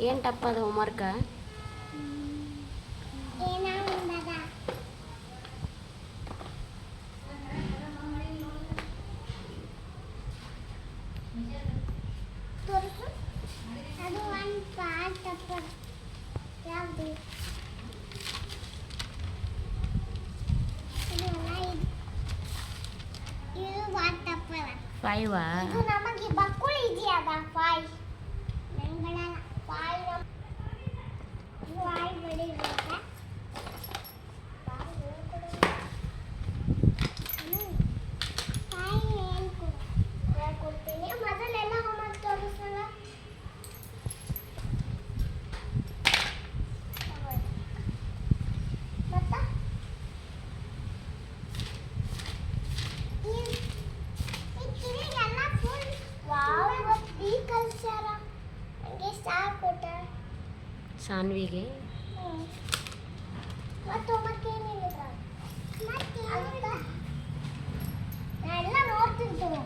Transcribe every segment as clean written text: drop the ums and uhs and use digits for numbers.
ಏನು ಟಪ್ ಅದು ಹೋಮ್ವರ್ಕ? ಅದು ಒಂದು ಪಾರ್ಟ್ ಟಪ್ ಯಾವುದು? ಇದು ವಾಟ್ ಟಪ್ ಅಲ್ಲ. 5 ಇದು ನಮಗೆ ಬಕ್ಕುಳಿ ಇದೆಯಲ್ಲ 5 ನಂಗಳಲ್ಲ 5 ಬಡಿಬೇಕಾ? ಕೊಡ್ತೀನಿ ಮೊದಲೆಲ್ಲ ಹೋಮ್ವರ್ಕ್ ತೋರಿಸಲ್ಲ. ಮತ್ತೆ ಕಿವಿಗೆಲ್ಲ ಫುಲ್ ವಾವ್ ಇವತ್ತು ಬಿ ಕಲ್ಸ್ಯಾರ. ನನಗೆ ಸ್ಟಾರ್ ಕೊಟ್ಟ ಸಾನ್ವಿಗೆ. ಮತ್ತು ಮತ್ತೇನಿಲ್ಲ ಮತ್ತೆ ಎಲ್ಲ ನೋಡ್ತಿರ್ತೀವಿ.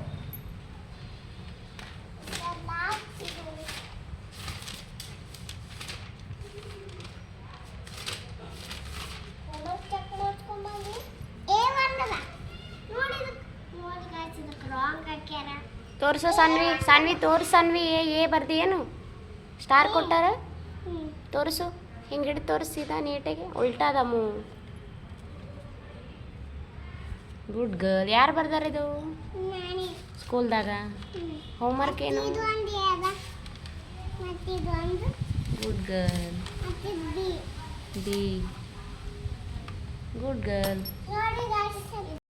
ತೋರಿಸು ಸಾನ್ವಿ. ಸಾನ್ವಿ ತೋರಿಸು ಸಾನ್ವಿ. ಏ ಬರ್ದಿ ಏನು ಸ್ಟಾರ್ ಕೊಟ್ಟಾರ? ತೋರಿಸು. ಹಿಂಗೆ ಹಿಡಿದು ತೋರಿಸಿದ ನೀಟಾಗಿ. ಉಲ್ಟಾದಮ್ಮು. Good girl. ಯಾರು ಬರ್ದಾರ ಇದು ಸ್ಕೂಲ್ದಾಗ? ಹೋಮ್ವರ್ಕ್ ಏನು? Good girl. Be. Good girl.